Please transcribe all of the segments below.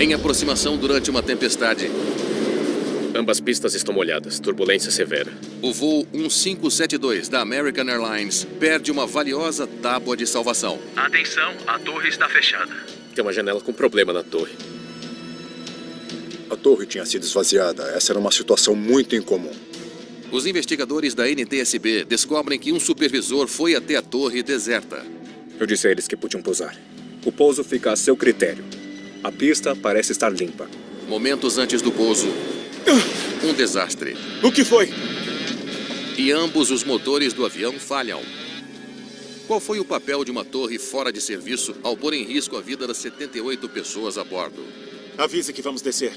Em aproximação durante uma tempestade. Ambas pistas estão molhadas. Turbulência severa. O voo 1572 da American Airlines perde uma valiosa tábua de salvação. Atenção, a torre está fechada. Tem uma janela com problema na torre. A torre tinha sido esvaziada. Essa era uma situação muito incomum. Os investigadores da NTSB descobrem que um supervisor foi até a torre deserta. Eu disse a eles que podiam pousar. O pouso fica a seu critério. A pista parece estar limpa. Momentos antes do pouso, um desastre. O que foi? E ambos os motores do avião falham. Qual foi o papel de uma torre fora de serviço ao pôr em risco a vida das 78 pessoas a bordo? Avise que vamos descer.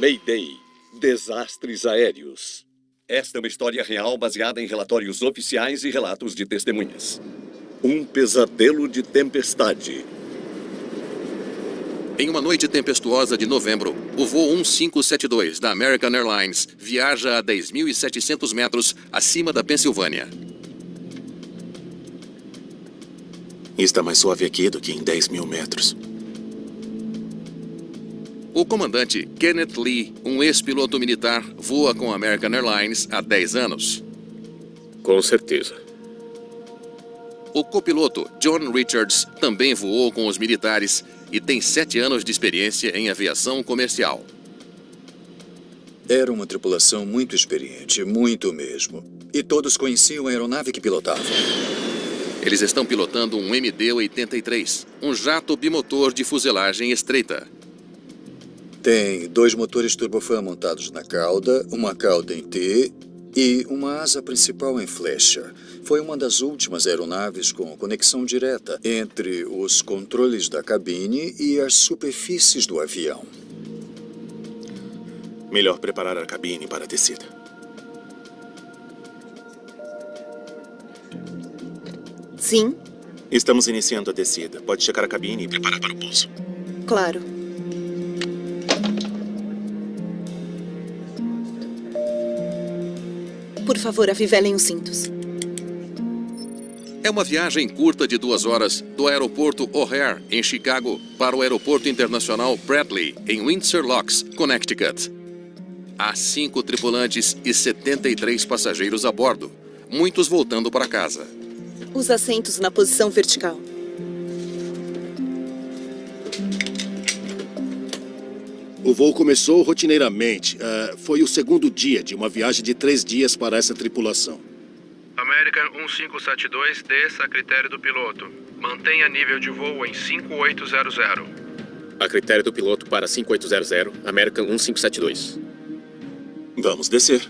Mayday. Desastres aéreos. Esta é uma história real baseada em relatórios oficiais e relatos de testemunhas. Um pesadelo de tempestade. Em uma noite tempestuosa de novembro, o voo 1572 da American Airlines viaja a 10.700 metros acima da Pensilvânia. Está mais suave aqui do que em 10.000 metros. O comandante Kenneth Lee, um ex-piloto militar, voa com a American Airlines há 10 anos. Com certeza. O copiloto John Richards também voou com os militares e tem 7 anos de experiência em aviação comercial. Era uma tripulação muito experiente, muito mesmo. E todos conheciam a aeronave que pilotavam. Eles estão pilotando um MD-83, um jato bimotor de fuselagem estreita. Tem 2 motores turbofan montados na cauda, uma cauda em T e uma asa principal em flecha. Foi uma das últimas aeronaves com conexão direta entre os controles da cabine e as superfícies do avião. Melhor preparar a cabine para a descida. Sim, Estamos iniciando a descida. Pode checar a cabine e preparar para o pouso. claro. Por favor, afivelem os cintos. É uma viagem curta de 2 horas do aeroporto O'Hare, em Chicago, para o aeroporto internacional Bradley, em Windsor Locks, Connecticut. Há 5 tripulantes e 73 passageiros a bordo, muitos voltando para casa. Os assentos na posição vertical. O voo começou rotineiramente. Foi o segundo dia de uma viagem de 3 dias para essa tripulação. American 1572, desça a critério do piloto. Mantenha nível de voo em 5800. A critério do piloto para 5800, American 1572. Vamos descer.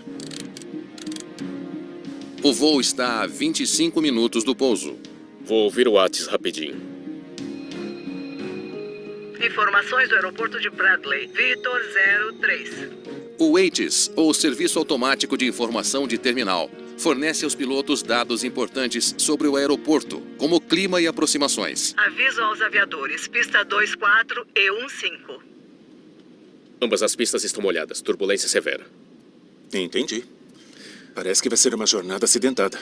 O voo está a 25 minutos do pouso. Vou ouvir o WhatsApp rapidinho. Informações do aeroporto de Bradley, Vitor 03. O ATIS, ou Serviço Automático de Informação de Terminal, fornece aos pilotos dados importantes sobre o aeroporto, como clima e aproximações. Aviso aos aviadores, pista 24 e 15. Ambas as pistas estão molhadas. Turbulência severa. Entendi. Parece que vai ser uma jornada acidentada.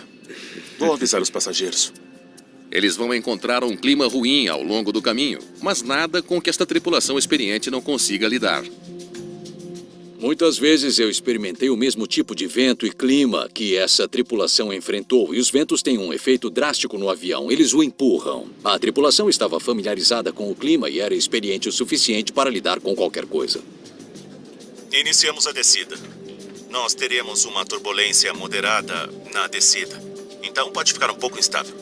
Vou avisar os passageiros. Eles vão encontrar um clima ruim ao longo do caminho, mas nada com que esta tripulação experiente não consiga lidar. Muitas vezes eu experimentei o mesmo tipo de vento e clima que essa tripulação enfrentou, e os ventos têm um efeito drástico no avião. Eles o empurram. A tripulação estava familiarizada com o clima e era experiente o suficiente para lidar com qualquer coisa. Iniciamos a descida. Nós teremos uma turbulência moderada na descida. Então pode ficar um pouco instável.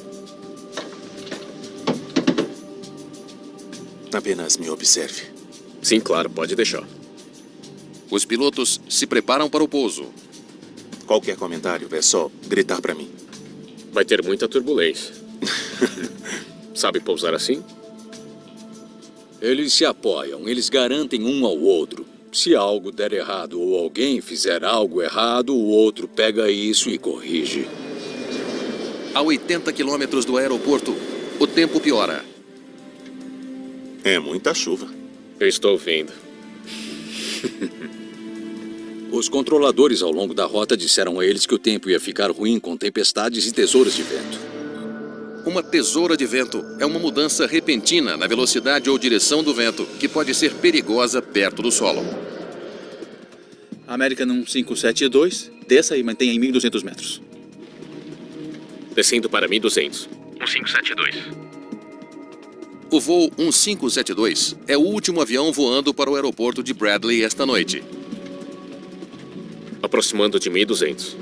Apenas me observe. Sim, claro, pode deixar. Os pilotos se preparam para o pouso. Qualquer comentário é só gritar para mim. Vai ter muita turbulência. Sabe pousar assim? Eles se apoiam, eles garantem um ao outro. Se algo der errado ou alguém fizer algo errado, o outro pega isso e corrige. A 80 quilômetros do aeroporto, o tempo piora. É muita chuva. Eu estou vendo. Os controladores ao longo da rota disseram a eles que o tempo ia ficar ruim com tempestades e tesouras de vento. Uma tesoura de vento é uma mudança repentina na velocidade ou direção do vento que pode ser perigosa perto do solo. American 1572, desça e mantenha em 1.200 metros. Descendo para 1.200. 1572. O voo 1572 é o último avião voando para o aeroporto de Bradley esta noite. Aproximando de 1.200.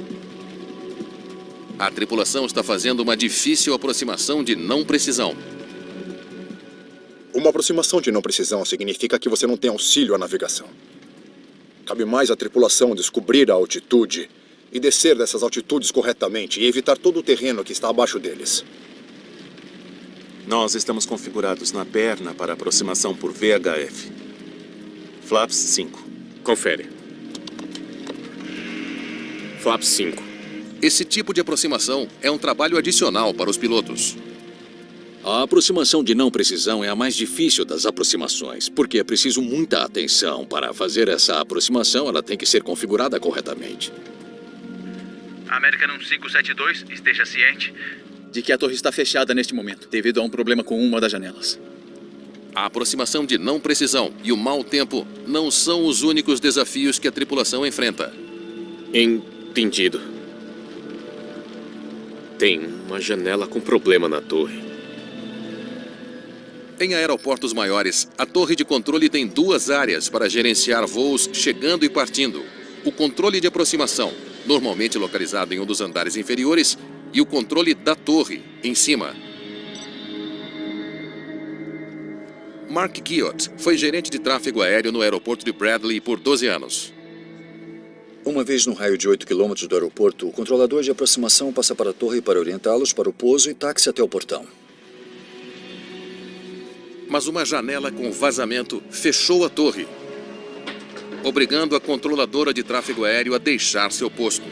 A tripulação está fazendo uma difícil aproximação de não precisão. Uma aproximação de não precisão significa que você não tem auxílio à navegação. Cabe mais à tripulação descobrir a altitude e descer dessas altitudes corretamente e evitar todo o terreno que está abaixo deles. Nós estamos configurados na perna para aproximação por VHF. Flaps 5. Confere. Flaps 5. Esse tipo de aproximação é um trabalho adicional para os pilotos. A aproximação de não precisão é a mais difícil das aproximações, porque é preciso muita atenção. Para fazer essa aproximação, ela tem que ser configurada corretamente. American 1572, esteja ciente de que a torre está fechada neste momento, devido a um problema com uma das janelas. A aproximação de não precisão e o mau tempo não são os únicos desafios que a tripulação enfrenta. Entendido. Tem uma janela com problema na torre. Em aeroportos maiores, a torre de controle tem duas áreas para gerenciar voos chegando e partindo. O controle de aproximação, normalmente localizado em um dos andares inferiores, e o controle da torre, em cima. Mark Guyot foi gerente de tráfego aéreo no aeroporto de Bradley por 12 anos. Uma vez no raio de 8 quilômetros do aeroporto, o controlador de aproximação passa para a torre para orientá-los para o pouso e táxi até o portão. Mas uma janela com vazamento fechou a torre, obrigando a controladora de tráfego aéreo a deixar seu posto.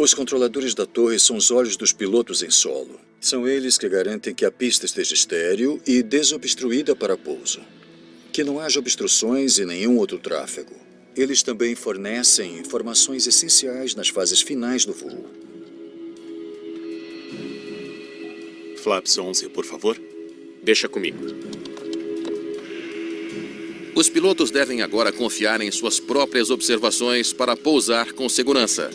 Os controladores da torre são os olhos dos pilotos em solo. São eles que garantem que a pista esteja estéril e desobstruída para pouso. Que não haja obstruções e nenhum outro tráfego. Eles também fornecem informações essenciais nas fases finais do voo. Flaps 11, por favor. Deixa comigo. Os pilotos devem agora confiar em suas próprias observações para pousar com segurança.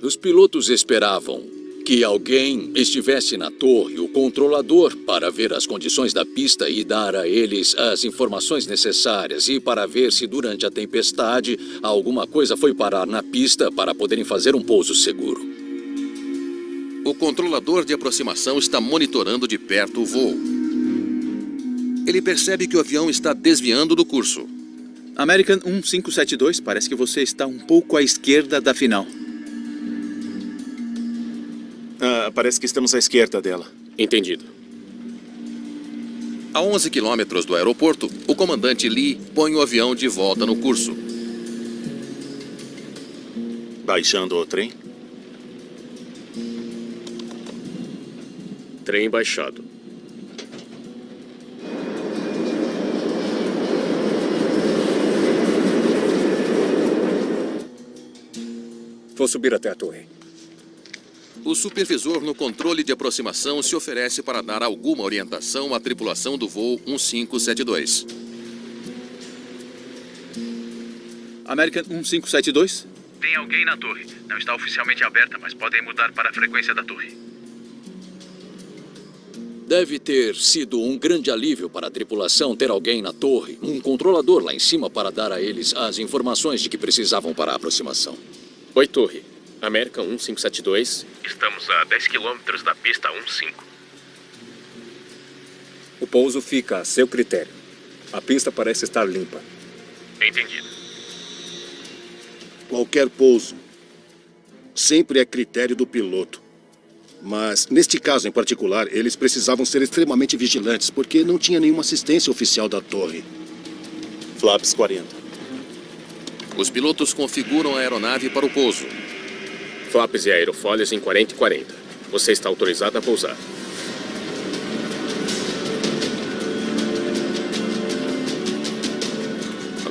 Os pilotos esperavam que alguém estivesse na torre, o controlador, para ver as condições da pista e dar a eles as informações necessárias e para ver se durante a tempestade alguma coisa foi parar na pista para poderem fazer um pouso seguro. O controlador de aproximação está monitorando de perto o voo. Ele percebe que o avião está desviando do curso. American 1572, parece que você está um pouco à esquerda da final. Parece que estamos à esquerda dela. Entendido. A 11 quilômetros do aeroporto, o comandante Lee põe o avião de volta no curso. Baixando o trem. Trem baixado. Vou subir até a torre. O supervisor no controle de aproximação se oferece para dar alguma orientação à tripulação do voo 1572. American 1572? Tem alguém na torre. Não está oficialmente aberta, mas podem mudar para a frequência da torre. Deve ter sido um grande alívio para a tripulação ter alguém na torre, um controlador lá em cima para dar a eles as informações de que precisavam para a aproximação. Oi, torre. American 1572. Estamos a 10 quilômetros da pista 15. O pouso fica a seu critério. A pista parece estar limpa. Entendido. Qualquer pouso sempre é critério do piloto. Mas, neste caso em particular, eles precisavam ser extremamente vigilantes, porque não tinha nenhuma assistência oficial da torre. Flaps 40. Os pilotos configuram a aeronave para o pouso. Flaps e aerofólios em 40 e 40. Você está autorizado a pousar.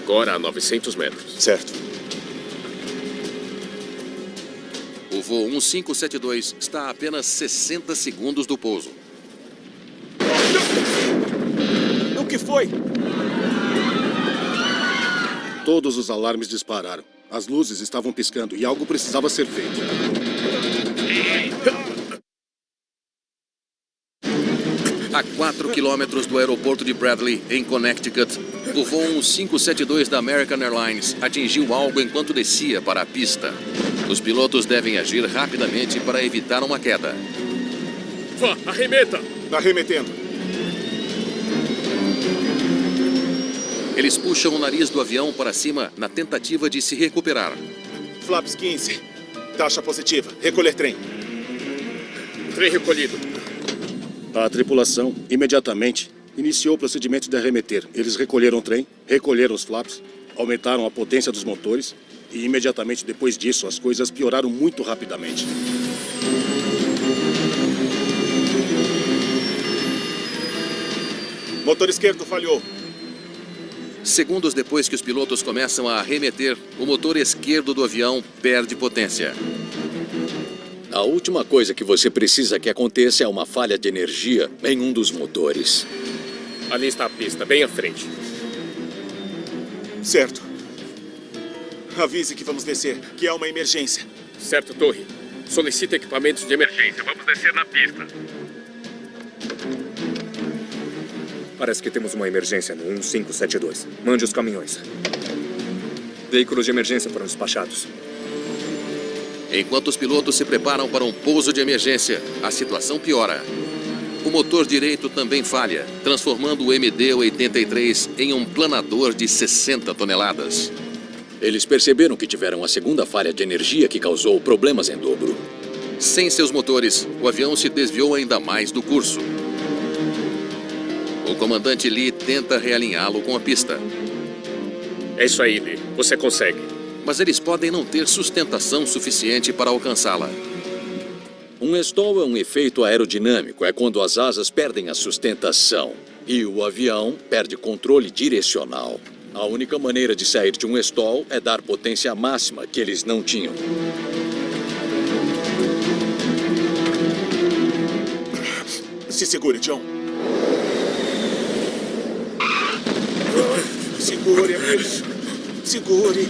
Agora a 900 metros. Certo. O voo 1572 está a apenas 60 segundos do pouso. O que foi? Todos os alarmes dispararam. As luzes estavam piscando e algo precisava ser feito. A 4 quilômetros do aeroporto de Bradley, em Connecticut, o voo 1572 da American Airlines atingiu algo enquanto descia para a pista. Os pilotos devem agir rapidamente para evitar uma queda. Vá, arremeta! Arremetendo. Eles puxam o nariz do avião para cima na tentativa de se recuperar. Flaps 15. Taxa positiva. Recolher trem. Trem recolhido. A tripulação, imediatamente, iniciou o procedimento de arremeter. Eles recolheram o trem, recolheram os flaps, aumentaram a potência dos motores e, imediatamente depois disso, as coisas pioraram muito rapidamente. Motor esquerdo falhou. Segundos depois que os pilotos começam a arremeter, o motor esquerdo do avião perde potência. A última coisa que você precisa que aconteça é uma falha de energia em um dos motores. Ali está a pista, bem à frente. Certo. Avise que vamos descer, que há uma emergência. Certo, Torre. Solicita equipamentos de emergência. Vamos descer na pista. Parece que temos uma emergência no 1572. Mande os caminhões. Veículos de emergência foram despachados. Enquanto os pilotos se preparam para um pouso de emergência, a situação piora. O motor direito também falha, transformando o MD-83 em um planador de 60 toneladas. Eles perceberam que tiveram a segunda falha de energia que causou problemas em dobro. Sem seus motores, o avião se desviou ainda mais do curso. O comandante Lee tenta realinhá-lo com a pista. É isso aí, Lee. Você consegue. Mas eles podem não ter sustentação suficiente para alcançá-la. Um stall é um efeito aerodinâmico, é quando as asas perdem a sustentação e o avião perde controle direcional. A única maneira de sair de um stall é dar potência máxima que eles não tinham. Se segure, John. Segure, amigos. Segure.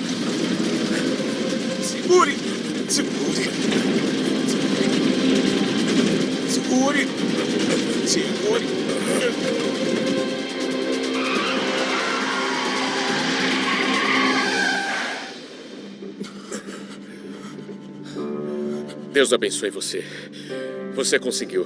Segure. Segure. Segure. Segure. Deus abençoe você. Você conseguiu.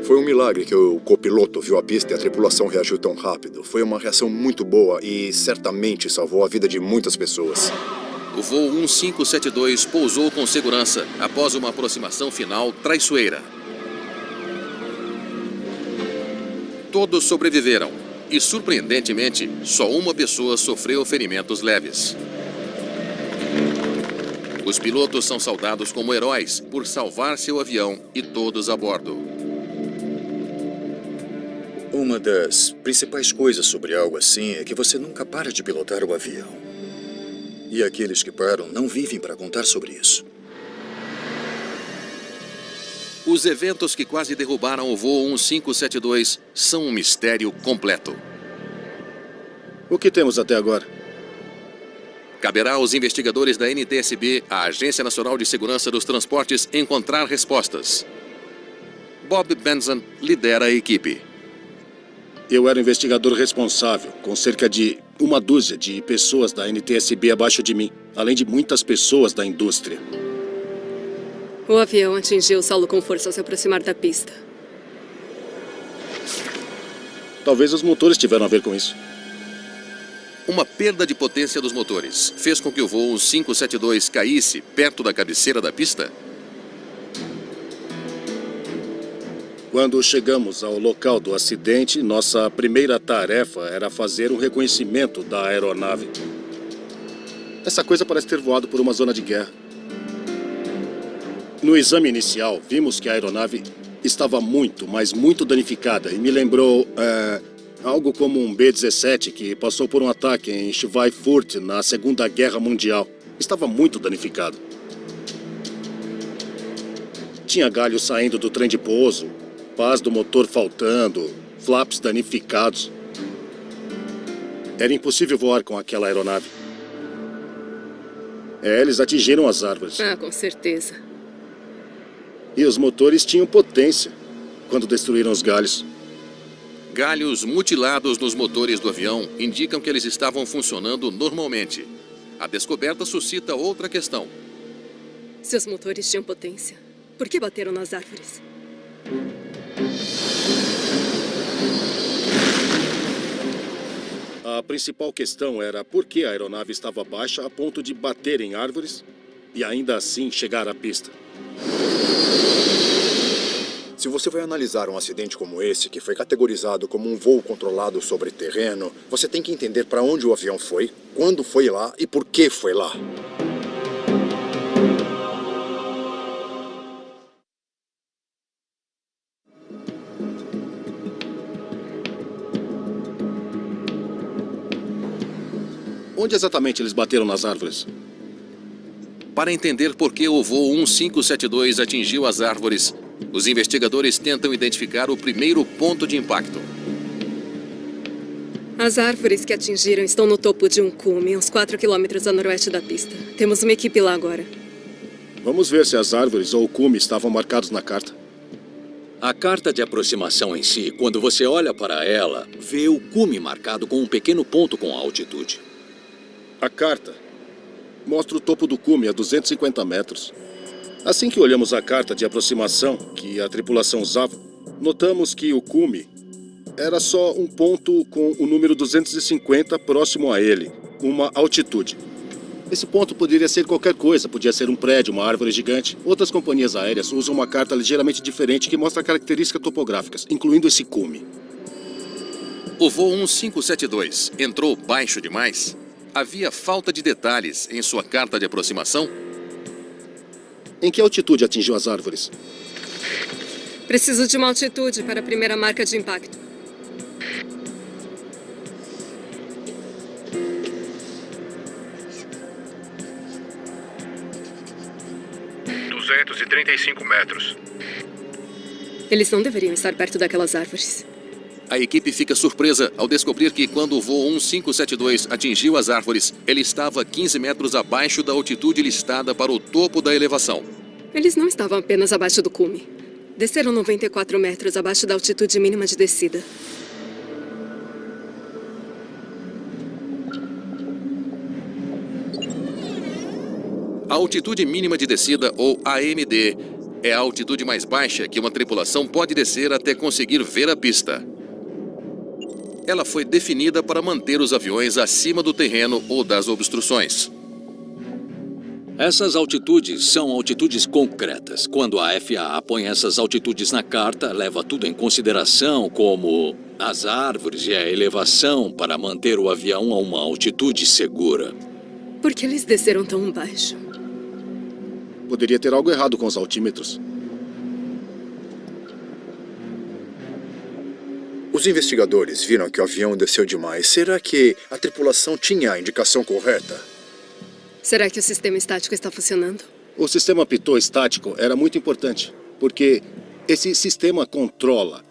Foi um milagre que o copiloto viu a pista e a tripulação reagiu tão rápido. Foi uma reação muito boa e certamente salvou a vida de muitas pessoas. O voo 1572 pousou com segurança após uma aproximação final traiçoeira. Todos sobreviveram e, surpreendentemente, só uma pessoa sofreu ferimentos leves. Os pilotos são saudados como heróis por salvar seu avião e todos a bordo. Uma das principais coisas sobre algo assim é que você nunca para de pilotar o avião. E aqueles que param não vivem para contar sobre isso. Os eventos que quase derrubaram o voo 1572 são um mistério completo. O que temos até agora? Caberá aos investigadores da NTSB, a Agência Nacional de Segurança dos Transportes, encontrar respostas. Bob Benson lidera a equipe. Eu era o investigador responsável, com cerca de uma dúzia de pessoas da NTSB abaixo de mim, além de muitas pessoas da indústria. O avião atingiu o solo com força ao se aproximar da pista. Talvez os motores tiveram a ver com isso. Uma perda de potência dos motores fez com que o voo 1572 caísse perto da cabeceira da pista? Quando chegamos ao local do acidente, nossa primeira tarefa era fazer um reconhecimento da aeronave. Essa coisa parece ter voado por uma zona de guerra. No exame inicial, vimos que a aeronave estava muito, mas muito danificada e me lembrou algo como um B-17 que passou por um ataque em Schweinfurt na Segunda Guerra Mundial. Estava muito danificado. Tinha galhos saindo do trem de pouso, pás do motor faltando, flaps danificados. Era impossível voar com aquela aeronave. Eles atingiram as árvores. Ah, com certeza. E os motores tinham potência quando destruíram os galhos. Galhos mutilados nos motores do avião indicam que eles estavam funcionando normalmente. A descoberta suscita outra questão. Se os motores tinham potência, por que bateram nas árvores? A principal questão era por que a aeronave estava baixa a ponto de bater em árvores e ainda assim chegar à pista. Se você vai analisar um acidente como esse, que foi categorizado como um voo controlado sobre terreno, você tem que entender para onde o avião foi, quando foi lá e por que foi lá. Onde exatamente eles bateram nas árvores? Para entender por que o voo 1572 atingiu as árvores, os investigadores tentam identificar o primeiro ponto de impacto. As árvores que atingiram estão no topo de um cume, uns 4 quilômetros a noroeste da pista. Temos uma equipe lá agora. Vamos ver se as árvores ou o cume estavam marcados na carta. A carta de aproximação em si, quando você olha para ela, vê o cume marcado com um pequeno ponto com altitude. A carta mostra o topo do cume a 250 metros. Assim que olhamos a carta de aproximação que a tripulação usava, notamos que o cume era só um ponto com o número 250 próximo a ele, uma altitude. Esse ponto poderia ser qualquer coisa, podia ser um prédio, uma árvore gigante. Outras companhias aéreas usam uma carta ligeiramente diferente que mostra características topográficas, incluindo esse cume. O voo 1572 entrou baixo demais? Havia falta de detalhes em sua carta de aproximação? Em que altitude atingiu as árvores? Preciso de uma altitude para a primeira marca de impacto. metros. Eles não deveriam estar perto daquelas árvores. A equipe fica surpresa ao descobrir que quando o voo 1572 atingiu as árvores, ele estava 15 metros abaixo da altitude listada para o topo da elevação. Eles não estavam apenas abaixo do cume. Desceram 94 metros abaixo da altitude mínima de descida. A altitude mínima de descida, ou AMD, é a altitude mais baixa que uma tripulação pode descer até conseguir ver a pista. Ela foi definida para manter os aviões acima do terreno ou das obstruções. Essas altitudes são altitudes concretas. Quando a FAA põe essas altitudes na carta, leva tudo em consideração, como as árvores e a elevação, para manter o avião a uma altitude segura. Por que eles desceram tão baixo? Poderia ter algo errado com os altímetros. Os investigadores viram que o avião desceu demais. Será que a tripulação tinha a indicação correta? Será que o sistema estático está funcionando? O sistema pitot estático era muito importante, porque esse sistema controla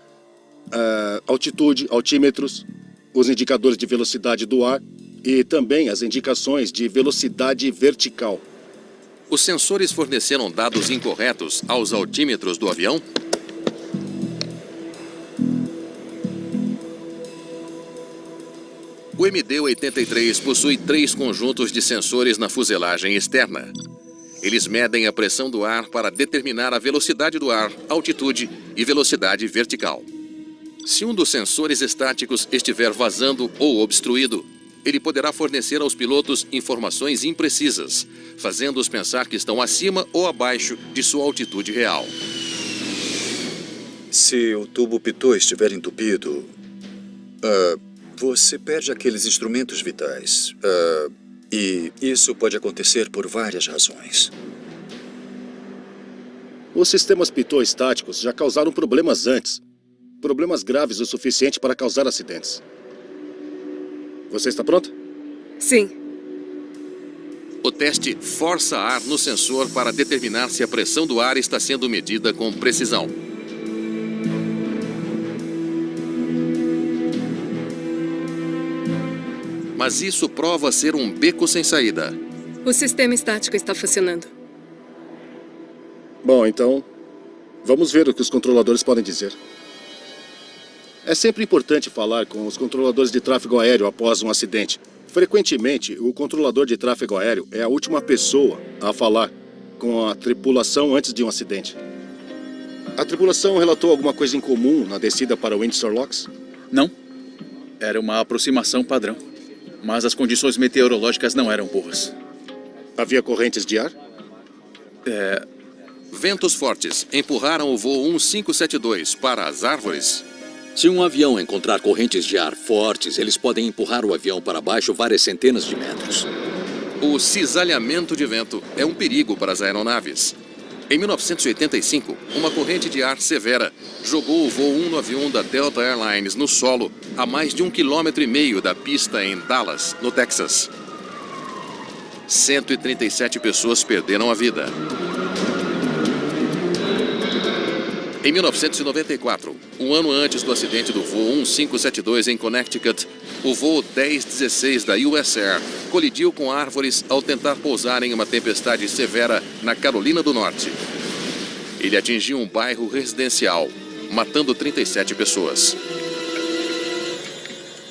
altitude, altímetros, os indicadores de velocidade do ar e também as indicações de velocidade vertical. Os sensores forneceram dados incorretos aos altímetros do avião? O MD-83 possui 3 conjuntos de sensores na fuselagem externa. Eles medem a pressão do ar para determinar a velocidade do ar, altitude e velocidade vertical. Se um dos sensores estáticos estiver vazando ou obstruído, ele poderá fornecer aos pilotos informações imprecisas, fazendo-os pensar que estão acima ou abaixo de sua altitude real. Se o tubo pitot estiver entupido, você perde aqueles instrumentos vitais. E isso pode acontecer por várias razões. Os sistemas Pitot estáticos já causaram problemas antes. Problemas graves o suficiente para causar acidentes. Você está pronto? Sim. O teste força ar no sensor para determinar se a pressão do ar está sendo medida com precisão. Mas isso prova ser um beco sem saída. O sistema estático está funcionando. Bom, então, vamos ver o que os controladores podem dizer. É sempre importante falar com os controladores de tráfego aéreo após um acidente. Frequentemente, o controlador de tráfego aéreo é a última pessoa a falar com a tripulação antes de um acidente. A tripulação relatou alguma coisa em comum na descida para Windsor Locks? Não. Era uma aproximação padrão. Mas as condições meteorológicas não eram boas. Havia correntes de ar? Ventos fortes empurraram o voo 1572 para as árvores. Se um avião encontrar correntes de ar fortes, eles podem empurrar o avião para baixo várias centenas de metros. O cisalhamento de vento é um perigo para as aeronaves. Em 1985, uma corrente de ar severa jogou o voo 191 da Delta Airlines no solo a mais de 1,5 km da pista em Dallas, no Texas. 137 pessoas perderam a vida. Em 1994, um ano antes do acidente do voo 1572 em Connecticut, o voo 1016 da US Air colidiu com árvores ao tentar pousar em uma tempestade severa na Carolina do Norte. Ele atingiu um bairro residencial, matando 37 pessoas.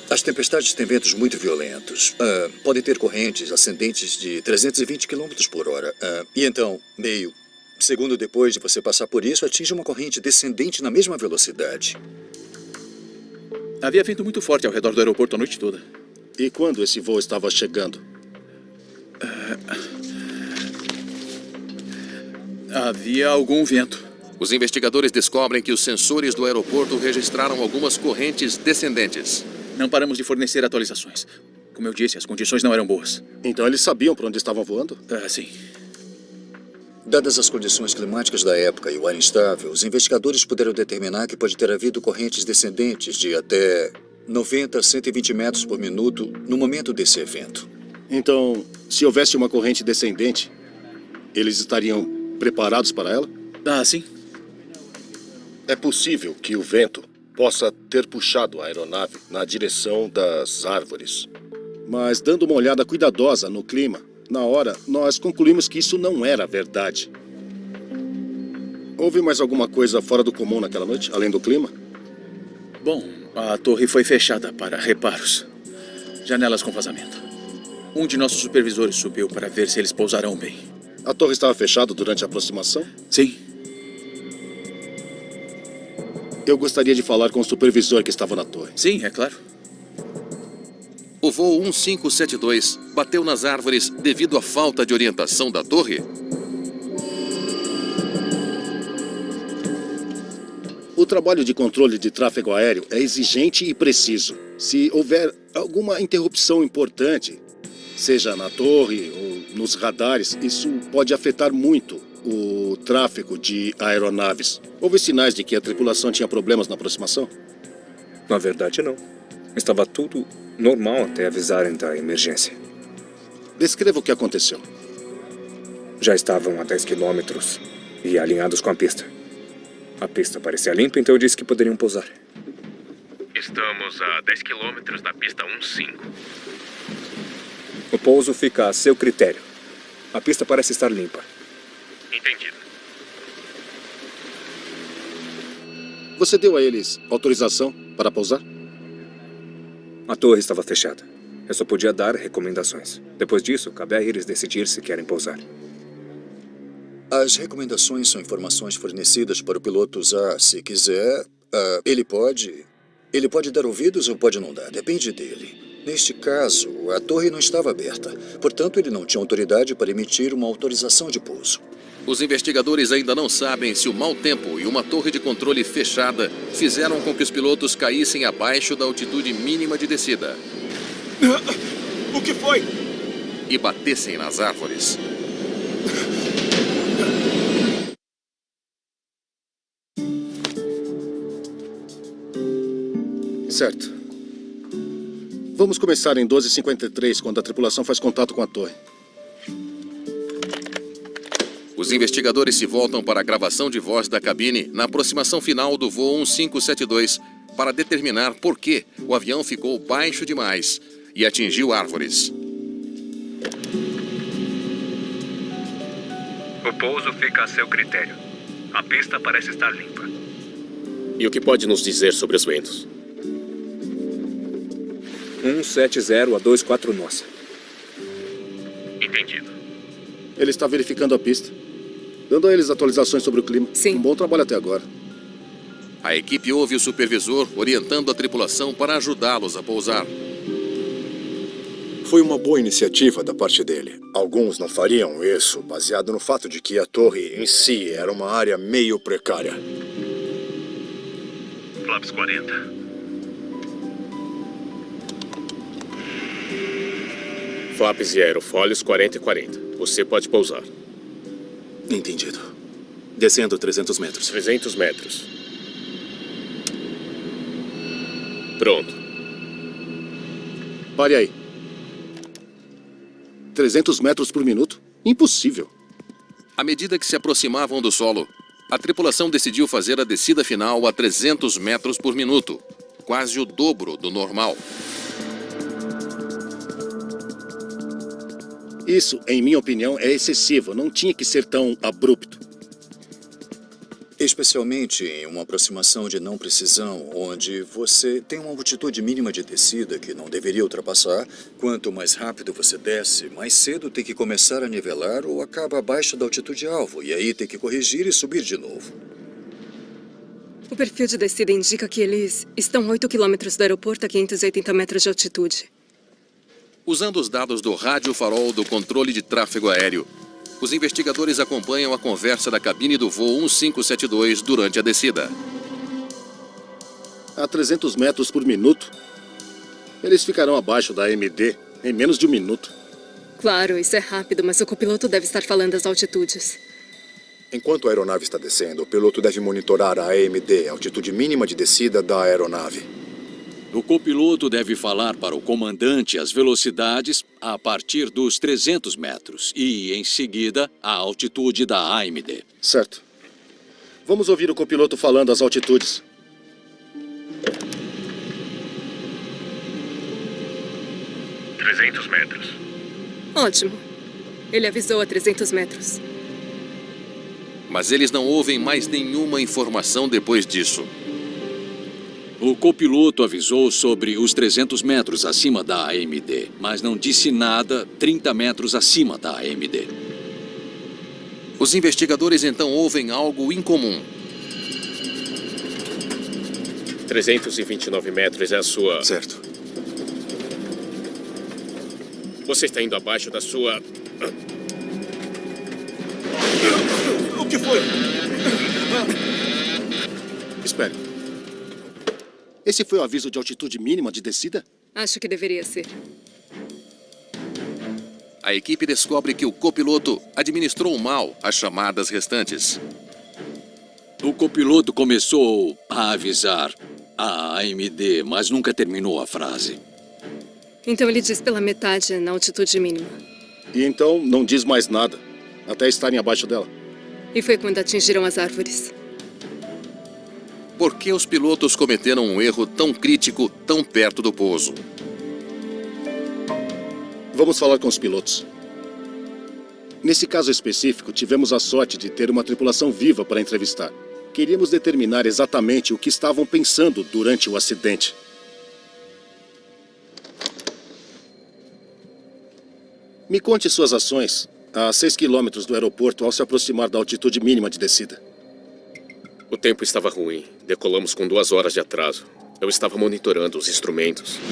As tempestades têm ventos muito violentos. Podem ter correntes ascendentes de 320 km por hora. E então, meio segundo depois de você passar por isso, atinge uma corrente descendente na mesma velocidade. Havia vento muito forte ao redor do aeroporto a noite toda. E quando esse voo estava chegando? Havia algum vento. Os investigadores descobrem que os sensores do aeroporto registraram algumas correntes descendentes. Não paramos de fornecer atualizações. Como eu disse, as condições não eram boas. Então eles sabiam para onde estavam voando? Sim. Dadas as condições climáticas da época e o ar instável, os investigadores puderam determinar que pode ter havido correntes descendentes de até 90 a 120 metros por minuto no momento desse evento. Então, se houvesse uma corrente descendente, eles estariam preparados para ela? Sim. É possível que o vento possa ter puxado a aeronave na direção das árvores. Mas dando uma olhada cuidadosa no clima, na hora, nós concluímos que isso não era verdade. Houve mais alguma coisa fora do comum naquela noite, além do clima? Bom, a torre foi fechada para reparos. Janelas com vazamento. Um de nossos supervisores subiu para ver se eles pousarão bem. A torre estava fechada durante a aproximação? Sim. Eu gostaria de falar com o supervisor que estava na torre. Sim, é claro. O voo 1572 bateu nas árvores devido à falta de orientação da torre? O trabalho de controle de tráfego aéreo é exigente e preciso. Se houver alguma interrupção importante, seja na torre ou nos radares, isso pode afetar muito o tráfego de aeronaves. Houve sinais de que a tripulação tinha problemas na aproximação? Na verdade, não. Estava tudo normal até avisarem da emergência. Descreva o que aconteceu. Já estavam a 10 quilômetros e alinhados com a pista. A pista parecia limpa, então eu disse que poderiam pousar. Estamos a 10 quilômetros da pista 15. O pouso fica a seu critério. A pista parece estar limpa. Entendido. Você deu a eles autorização para pousar? A torre estava fechada. Eu só podia dar recomendações. Depois disso, cabe a eles decidir se querem pousar. As recomendações são informações fornecidas para o piloto usar. Se quiser, ele pode dar ouvidos ou pode não dar. Depende dele. Neste caso, a torre não estava aberta. Portanto, ele não tinha autoridade para emitir uma autorização de pouso. Os investigadores ainda não sabem se o mau tempo e uma torre de controle fechada fizeram com que os pilotos caíssem abaixo da altitude mínima de descida. O que foi? E batessem nas árvores. Certo. Vamos começar em 12h53, quando a tripulação faz contato com a torre. Os investigadores se voltam para a gravação de voz da cabine na aproximação final do voo 1572 para determinar por que o avião ficou baixo demais e atingiu árvores. O pouso fica a seu critério. A pista parece estar limpa. E o que pode nos dizer sobre os ventos? 170 a 24 nós. Entendido. Ele está verificando a pista, dando a eles atualizações sobre o clima. Sim. Um bom trabalho até agora. A equipe ouve o supervisor orientando a tripulação para ajudá-los a pousar. Foi uma boa iniciativa da parte dele. Alguns não fariam isso, baseado no fato de que a torre em si era uma área meio precária. Flaps 40. Flaps e aerofólios 40 e 40. Você pode pousar. Entendido. Descendo 300 metros. 300 metros. Pronto. Pare aí. 300 metros por minuto? Impossível. À medida que se aproximavam do solo, a tripulação decidiu fazer a descida final a 300 metros por minuto, quase o dobro do normal. Isso, em minha opinião, é excessivo. Não tinha que ser tão abrupto. Especialmente em uma aproximação de não precisão, onde você tem uma altitude mínima de descida que não deveria ultrapassar. Quanto mais rápido você desce, mais cedo tem que começar a nivelar ou acaba abaixo da altitude alvo, e aí tem que corrigir e subir de novo. O perfil de descida indica que eles estão 8 quilômetros do aeroporto a 580 metros de altitude. Usando os dados do rádio farol do controle de tráfego aéreo, os investigadores acompanham a conversa da cabine do voo 1572 durante a descida. A 300 metros por minuto, eles ficarão abaixo da AMD em menos de um minuto. Claro, isso é rápido, mas o copiloto deve estar falando as altitudes. Enquanto a aeronave está descendo, o piloto deve monitorar a AMD, a altitude mínima de descida da aeronave. O copiloto deve falar para o comandante as velocidades a partir dos 300 metros e, em seguida, a altitude da AMD. Certo. Vamos ouvir o copiloto falando as altitudes. – 300 metros. Ótimo. Ele avisou a 300 metros. Mas eles não ouvem mais nenhuma informação depois disso. O copiloto avisou sobre os 300 metros acima da AMD, mas não disse nada 30 metros acima da AMD. Os investigadores então ouvem algo incomum. 329 metros é a sua... Certo. Você está indo abaixo da sua... O que foi? Espere. Esse foi o aviso de altitude mínima de descida? Acho que deveria ser. A equipe descobre que o copiloto administrou mal as chamadas restantes. O copiloto começou a avisar a AMD, mas nunca terminou a frase. Então ele diz pela metade na altitude mínima. E então não diz mais nada, até estarem abaixo dela. E foi quando atingiram as árvores. Por que os pilotos cometeram um erro tão crítico tão perto do pouso? Vamos falar com os pilotos. Nesse caso específico, tivemos a sorte de ter uma tripulação viva para entrevistar. Queríamos determinar exatamente o que estavam pensando durante o acidente. Me conte suas ações a 6 quilômetros do aeroporto ao se aproximar da altitude mínima de descida. O tempo estava ruim. Decolamos com 2 horas de atraso. Eu estava monitorando os instrumentos. –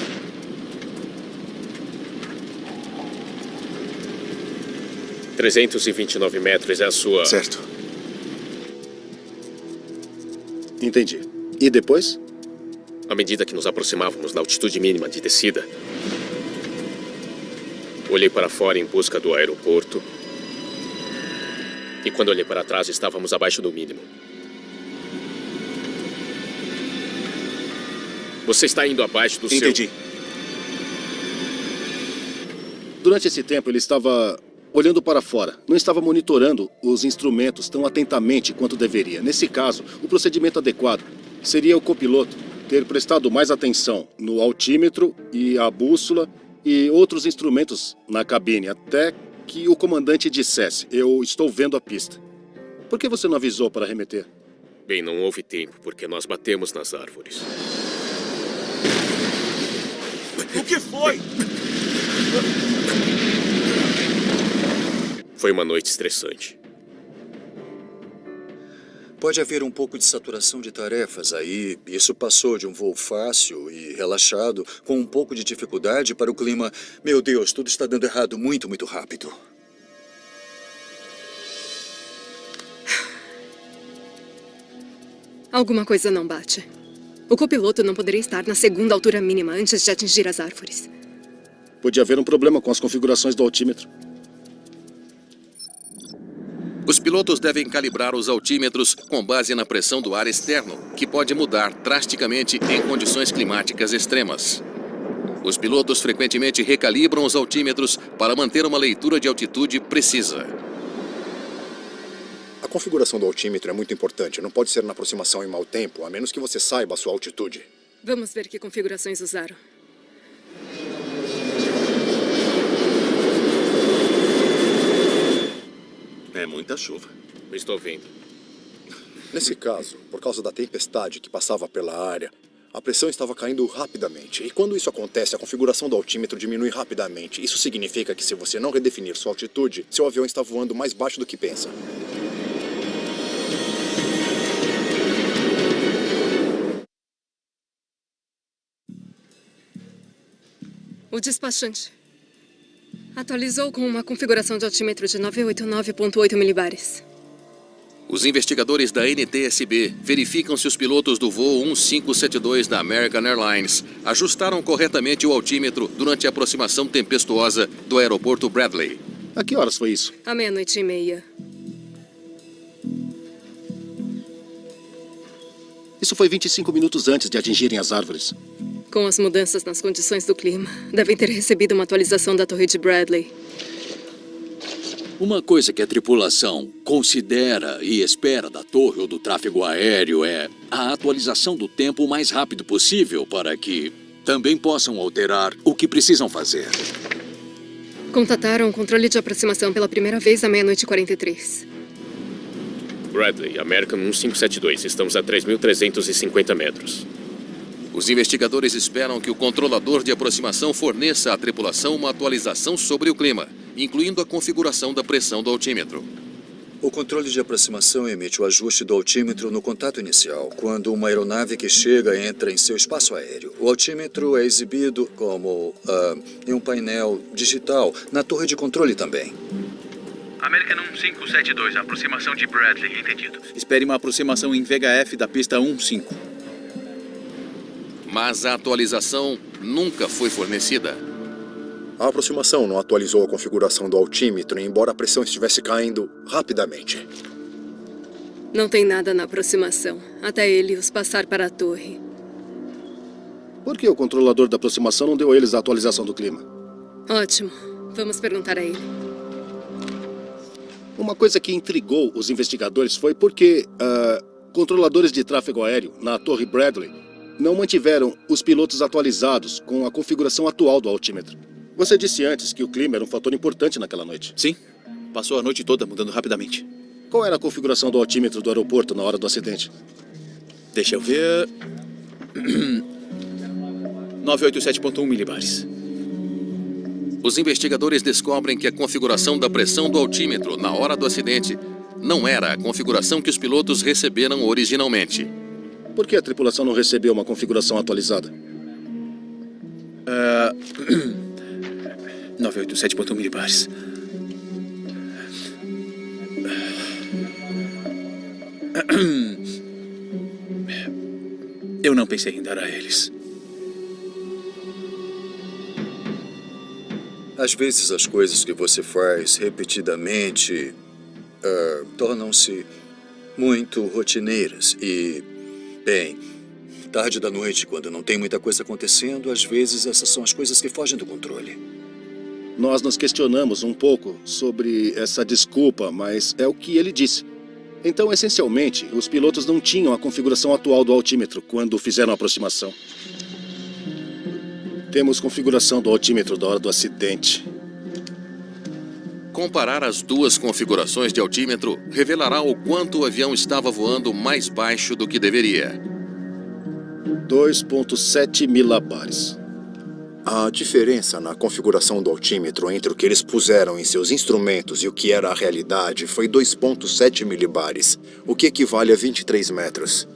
329 metros é a sua... Certo. Entendi. E depois? À medida que nos aproximávamos da altitude mínima de descida, olhei para fora em busca do aeroporto. E quando olhei para trás, estávamos abaixo do mínimo. Você está indo abaixo do Entendi. Durante esse tempo, ele estava olhando para fora. Não estava monitorando os instrumentos tão atentamente quanto deveria. Nesse caso, o procedimento adequado seria o copiloto ter prestado mais atenção no altímetro e a bússola e outros instrumentos na cabine, até que o comandante dissesse: eu estou vendo a pista. Por que você não avisou para remeter? Bem, não houve tempo, porque nós batemos nas árvores. O que foi? Foi uma noite estressante. Pode haver um pouco de saturação de tarefas aí. Isso passou de um voo fácil e relaxado, com um pouco de dificuldade, para o clima. Meu Deus, tudo está dando errado muito, muito rápido. Alguma coisa não bate. O copiloto não poderia estar na segunda altura mínima antes de atingir as árvores. Podia haver um problema com as configurações do altímetro. Os pilotos devem calibrar os altímetros com base na pressão do ar externo, que pode mudar drasticamente em condições climáticas extremas. Os pilotos frequentemente recalibram os altímetros para manter uma leitura de altitude precisa. A configuração do altímetro é muito importante. Não pode ser na aproximação em mau tempo, a menos que você saiba a sua altitude. Vamos ver que configurações usaram. É muita chuva. Eu estou vendo. Nesse caso, por causa da tempestade que passava pela área, a pressão estava caindo rapidamente. E quando isso acontece, a configuração do altímetro diminui rapidamente. Isso significa que se você não redefinir sua altitude, seu avião está voando mais baixo do que pensa. O despachante atualizou com uma configuração de altímetro de 989.8 milibares. Os investigadores da NTSB verificam se os pilotos do voo 1572 da American Airlines ajustaram corretamente o altímetro durante a aproximação tempestuosa do aeroporto Bradley. A que horas foi isso? À 00:30. Isso foi 25 minutos antes de atingirem as árvores. Com as mudanças nas condições do clima, devem ter recebido uma atualização da torre de Bradley. Uma coisa que a tripulação considera e espera da torre ou do tráfego aéreo é a atualização do tempo o mais rápido possível para que também possam alterar o que precisam fazer. Contataram o controle de aproximação pela primeira vez à 00:43. Bradley, American 1572. Estamos a 3.350 metros. Os investigadores esperam que o controlador de aproximação forneça à tripulação uma atualização sobre o clima, incluindo a configuração da pressão do altímetro. O controle de aproximação emite o ajuste do altímetro no contato inicial, quando uma aeronave que chega entra em seu espaço aéreo. O altímetro é exibido como em um painel digital na torre de controle também. American 1572, aproximação de Bradley, entendido. Espere uma aproximação em VHF da pista 15. Mas a atualização nunca foi fornecida. A aproximação não atualizou a configuração do altímetro, embora a pressão estivesse caindo rapidamente. Não tem nada na aproximação, até ele os passar para a torre. Por que o controlador da aproximação não deu a eles a atualização do clima? Ótimo. Vamos perguntar a ele. Uma coisa que intrigou os investigadores foi porque controladores de tráfego aéreo na torre Bradley não mantiveram os pilotos atualizados com a configuração atual do altímetro. Você disse antes que o clima era um fator importante naquela noite. Sim. Passou a noite toda mudando rapidamente. Qual era a configuração do altímetro do aeroporto na hora do acidente? Deixa eu ver... 987.1 milibares. Os investigadores descobrem que a configuração da pressão do altímetro na hora do acidente não era a configuração que os pilotos receberam originalmente. Por que a tripulação não recebeu uma configuração atualizada? 987.1 milibares. Eu não pensei em dar a eles. Às vezes as coisas que você faz repetidamente tornam-se muito rotineiras e, bem, Tarde da noite, quando não tem muita coisa acontecendo, às vezes essas são as coisas que fogem do controle. Nós nos questionamos um pouco sobre essa desculpa, mas é o que ele disse. Então, essencialmente, os pilotos não tinham a configuração atual do altímetro quando fizeram a aproximação. Temos configuração do altímetro da hora do acidente. Comparar as duas configurações de altímetro revelará o quanto o avião estava voando mais baixo do que deveria. 2,7 milabares. A diferença na configuração do altímetro entre o que eles puseram em seus instrumentos e o que era a realidade foi 2,7 milibares, o que equivale a 23 metros.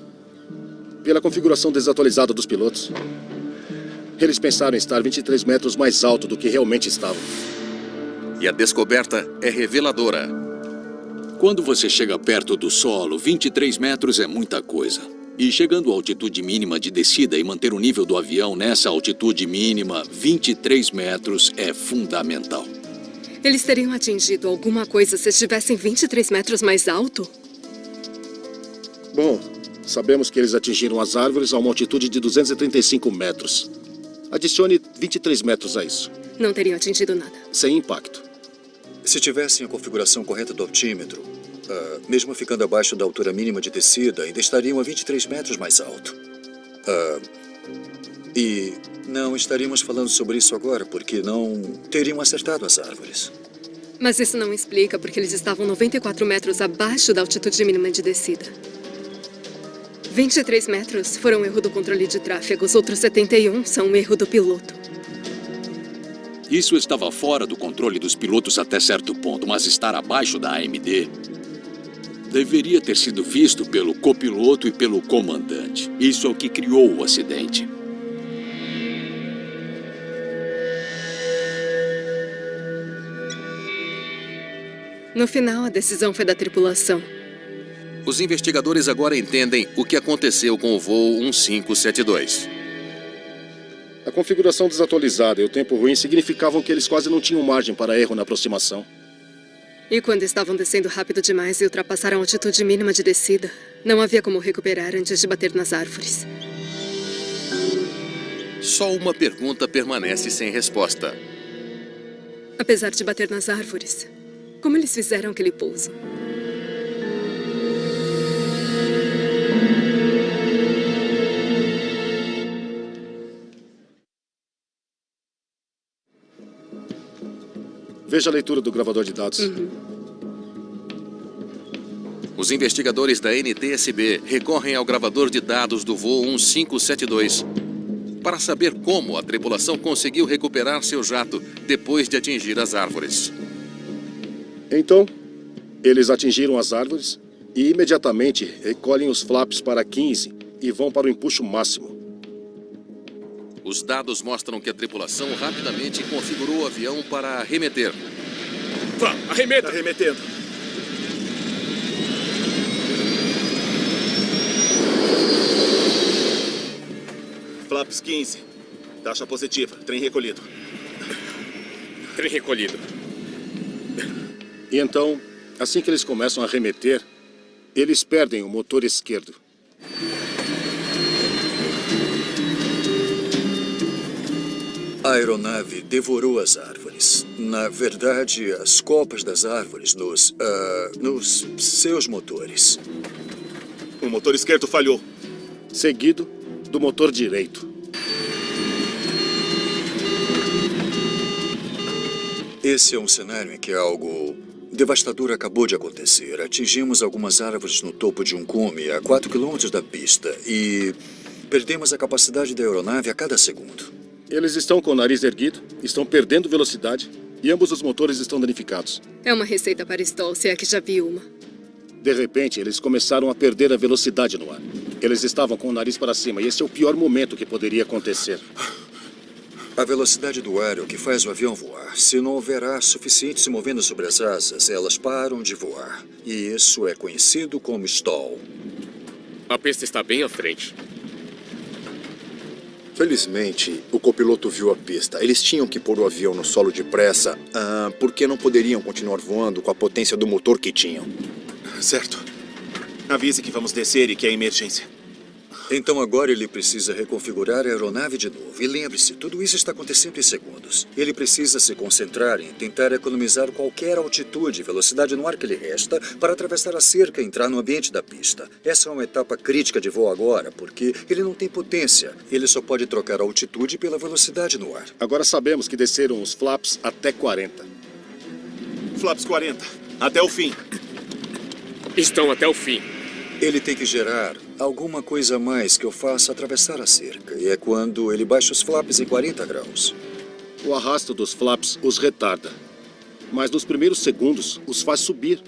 Pela configuração desatualizada dos pilotos, eles pensaram em estar 23 metros mais alto do que realmente estavam. E a descoberta é reveladora. Quando você chega perto do solo, 23 metros é muita coisa. E chegando à altitude mínima de descida e manter o nível do avião nessa altitude mínima, 23 metros é fundamental. Eles teriam atingido alguma coisa se estivessem 23 metros mais alto? Bom, sabemos que eles atingiram as árvores a uma altitude de 235 metros. Adicione 23 metros a isso. Não teriam atingido nada. Sem impacto. Se tivessem a configuração correta do altímetro, mesmo ficando abaixo da altura mínima de descida, ainda estariam a 23 metros mais alto. E não estaríamos falando sobre isso agora, porque não teriam acertado as árvores. Mas isso não explica porque eles estavam 94 metros abaixo da altitude mínima de descida. 23 metros foram um erro do controle de tráfego, os outros 71 são um erro do piloto. Isso estava fora do controle dos pilotos até certo ponto, mas estar abaixo da AMD deveria ter sido visto pelo copiloto e pelo comandante. Isso é o que criou o acidente. No final, a decisão foi da tripulação. Os investigadores agora entendem o que aconteceu com o voo 1572. A configuração desatualizada e o tempo ruim significavam que eles quase não tinham margem para erro na aproximação. E quando estavam descendo rápido demais e ultrapassaram a altitude mínima de descida, não havia como recuperar antes de bater nas árvores. Só uma pergunta permanece sem resposta. Apesar de bater nas árvores, como eles fizeram aquele pouso? Veja a leitura do gravador de dados. Os investigadores da NTSB recorrem ao gravador de dados do voo 1572 para saber como a tripulação conseguiu recuperar seu jato depois de atingir as árvores. Então, eles atingiram as árvores e imediatamente recolhem os flaps para 15 e vão para o empuxo máximo. Os dados mostram que a tripulação rapidamente configurou o avião para arremeter. Vá, arremeta! Arremetendo. Flaps 15. Taxa positiva. Trem recolhido. Trem recolhido. E então, assim que eles começam a arremeter, eles perdem o motor esquerdo. A aeronave devorou as árvores. Na verdade, as copas das árvores nos seus motores. O motor esquerdo falhou. Seguido do motor direito. Esse é um cenário em que algo devastador acabou de acontecer. Atingimos algumas árvores no topo de um cume a 4 quilômetros da pista e perdemos a capacidade da aeronave a cada segundo. Eles estão com o nariz erguido, estão perdendo velocidade e ambos os motores estão danificados. É uma receita para Stoll, se é que já vi uma. De repente, eles começaram a perder a velocidade no ar. Eles estavam com o nariz para cima e esse é o pior momento que poderia acontecer. A velocidade do ar é o que faz o avião voar. Se não houver ar suficiente se movendo sobre as asas, elas param de voar. E isso é conhecido como stall. A pista está bem à frente. Felizmente, o copiloto viu a pista. Eles tinham que pôr o avião no solo depressa, porque não poderiam continuar voando com a potência do motor que tinham. Certo. Avise que vamos descer e que é emergência. Então agora ele precisa reconfigurar a aeronave de novo. E lembre-se, tudo isso está acontecendo em segundos. Ele precisa se concentrar em tentar economizar qualquer altitude e velocidade no ar que lhe resta para atravessar a cerca e entrar no ambiente da pista. Essa é uma etapa crítica de voo agora, porque ele não tem potência. Ele só pode trocar a altitude pela velocidade no ar. Agora sabemos que desceram os flaps até 40. Flaps 40. Até o fim. Estão até o fim. Ele tem que gerar alguma coisa a mais que eu faça atravessar a cerca. E é quando ele baixa os flaps em 40 graus. O arrasto dos flaps os retarda. Mas nos primeiros segundos os faz subir.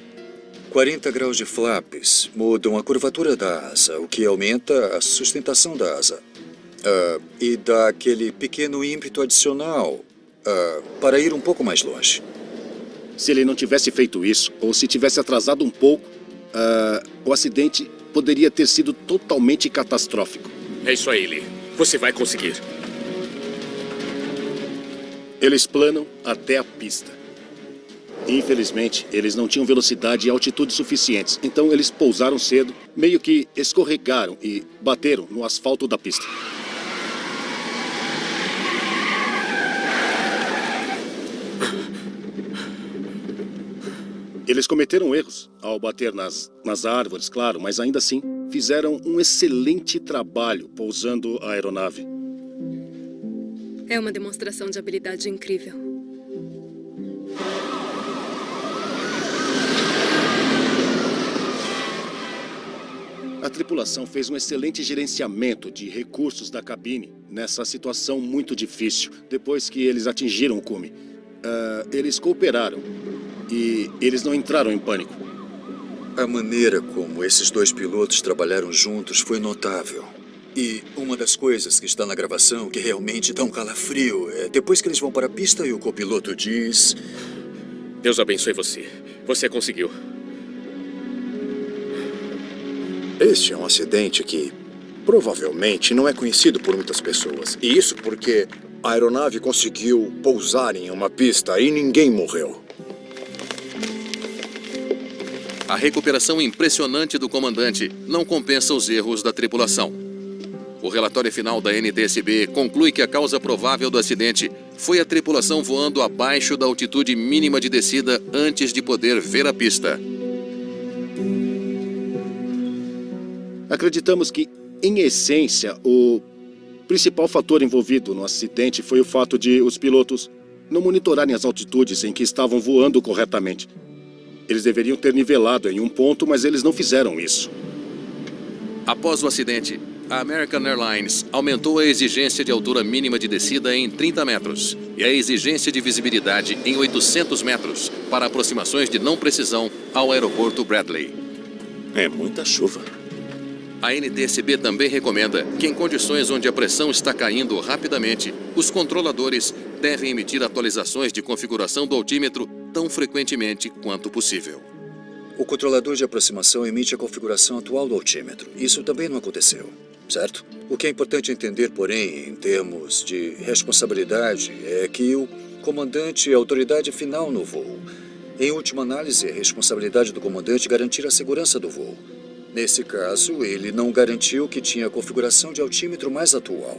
40 graus de flaps mudam a curvatura da asa, o que aumenta a sustentação da asa. E dá aquele pequeno ímpeto adicional para ir um pouco mais longe. Se ele não tivesse feito isso, ou se tivesse atrasado um pouco, o acidente poderia ter sido totalmente catastrófico. É isso aí, Lee. Você vai conseguir. Eles planam até a pista. Infelizmente, eles não tinham velocidade e altitude suficientes, então eles pousaram cedo, meio que escorregaram e bateram no asfalto da pista. Eles cometeram erros ao bater nas árvores, claro, mas ainda assim fizeram um excelente trabalho pousando a aeronave. É uma demonstração de habilidade incrível. A tripulação fez um excelente gerenciamento de recursos da cabine nessa situação muito difícil. Depois que eles atingiram o cume, eles cooperaram. E eles não entraram em pânico. A maneira como esses dois pilotos trabalharam juntos foi notável. E uma das coisas que está na gravação que realmente dá um calafrio é depois que eles vão para a pista e o copiloto diz... Deus abençoe você. Você conseguiu. Este é um acidente que provavelmente não é conhecido por muitas pessoas. E isso porque a aeronave conseguiu pousar em uma pista e ninguém morreu. A recuperação impressionante do comandante não compensa os erros da tripulação. O relatório final da NTSB conclui que a causa provável do acidente foi a tripulação voando abaixo da altitude mínima de descida antes de poder ver a pista. Acreditamos que, em essência, o principal fator envolvido no acidente foi o fato de os pilotos não monitorarem as altitudes em que estavam voando corretamente. Eles deveriam ter nivelado em um ponto, mas eles não fizeram isso. Após o acidente, a American Airlines aumentou a exigência de altura mínima de descida em 30 metros e a exigência de visibilidade em 800 metros para aproximações de não precisão ao aeroporto Bradley. É muita chuva. A NTSB também recomenda que, em condições onde a pressão está caindo rapidamente, os controladores devem emitir atualizações de configuração do altímetro tão frequentemente quanto possível. O controlador de aproximação emite a configuração atual do altímetro. Isso também não aconteceu, certo? O que é importante entender, porém, em termos de responsabilidade, é que o comandante é a autoridade final no voo. Em última análise, é a responsabilidade do comandante garantir a segurança do voo. Nesse caso, ele não garantiu que tinha a configuração de altímetro mais atual.